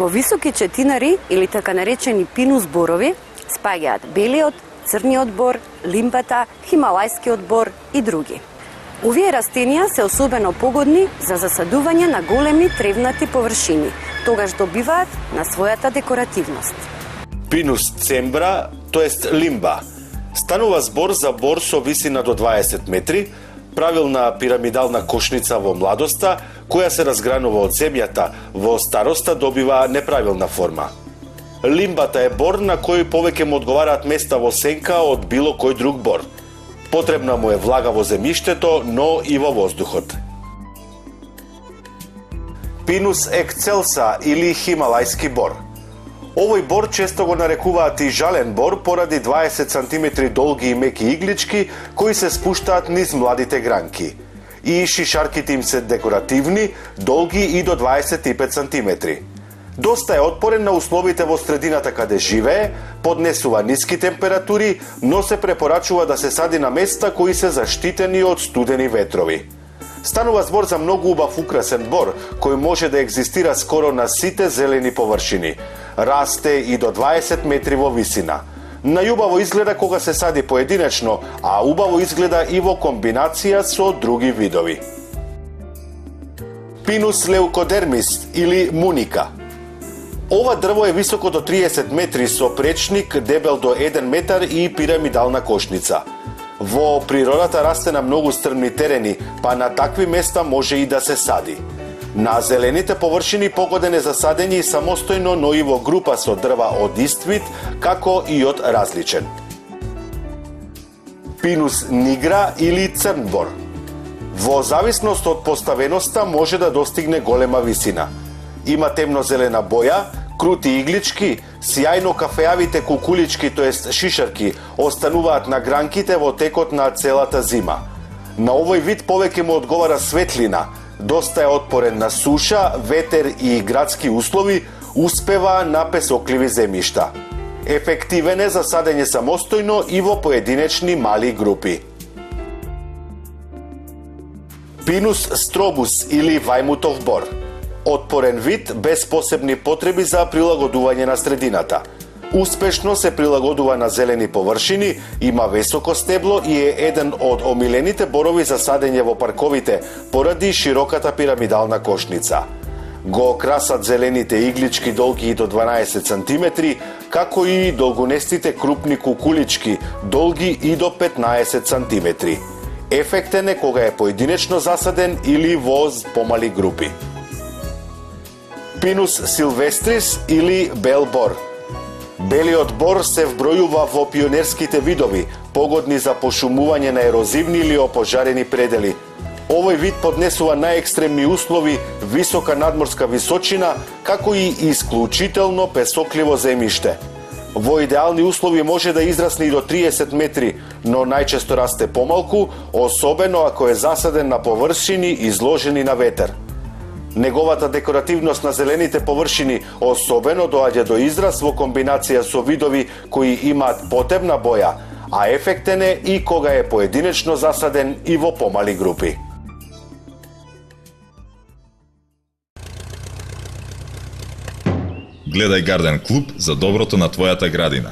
Во високи четинари или така наречени пинус борови спаѓаат белиот, црниот бор, лимбата, хималајскиот бор и други. Овие растенија се особено погодни за засадување на големи тревнати површини, тогаш добиваат на својата декоративност. Пинус цембра, тоест лимба, станува збор за бор со висина до 20 метри, правилна пирамидална кошница во младоста, која се разгранува од земјата, во староста добива неправилна форма. Лимбата е бор на кој повеќе му одговараат места во сенка од било кој друг бор. Потребна му е влага во земјиштето, но и во воздухот. Пинус ексцелса или хималајски бор. Овој бор често го нарекуваат и жален бор поради 20 см долги и меки иглички кои се спуштаат низ младите гранки. И шишарките им се декоративни, долги и до 25 см. Доста е отпорен на условите во средината каде живее, поднесува ниски температури, но се препорачува да се сади на места кои се заштитени од студени ветрови. Станува збор за многу убав украсен бор, кој може да екзистира скоро на сите зелени површини. Расте и до 20 метри во висина. Најубаво изгледа кога се сади поединечно, а убаво изгледа и во комбинација со други видови. Пинус леукодермис или муника. Ова дрво е високо до 30 метри со пречник дебел до 1 метар и пирамидална кошница. Во природата расте на многу стрмни терени, па на такви места може и да се сади. На зелените површини погоден е за садење и самостојно, но и во група со дрва од ист вид, како и од различен. Пинус нигра или црн бор. Во зависност од поставеноста може да достигне голема висина. Има темнозелена боја, крути иглички, сјајно кафеавите кукулички, тоест шишарки, остануваат на гранките во текот на целата зима. На овој вид повеќе му одговара светлина, доста е отпорен на суша, ветер и градски услови, успева на песокливи земјишта. Ефективен е за садење самостојно и во поединечни мали групи. Пинус стробус или вајмутов бор. Отпорен вид без посебни потреби за прилагодување на средината. Успешно се прилагодува на зелени површини, има високо стебло и е еден од омилените борови за садење во парковите поради широката пирамидална кошница. Го красат зелените иглички долги и до 12 см, како и долгонестите крупни кукулички долги и до 15 см. Ефектен е кога е поединечно засаден или во помали групи. Пинус силвестрис или бел бор. Белиот бор се вбројува во пионерските видови, погодни за пошумување на ерозивни или опожарени предели. Овој вид поднесува најекстремни услови, висока надморска височина, како и исклучително песокливо земјиште. Во идеални услови може да израсне и до 30 метри, но најчесто расте помалку, особено ако е засаден на површини изложени на ветер. Неговата декоративност на зелените површини особено доаѓа до израз во комбинација со видови кои имаат потемна боја, а ефектен е и кога е поединечно засаден и во помали групи. Гледај Гарден Клуб за доброто на твојата градина.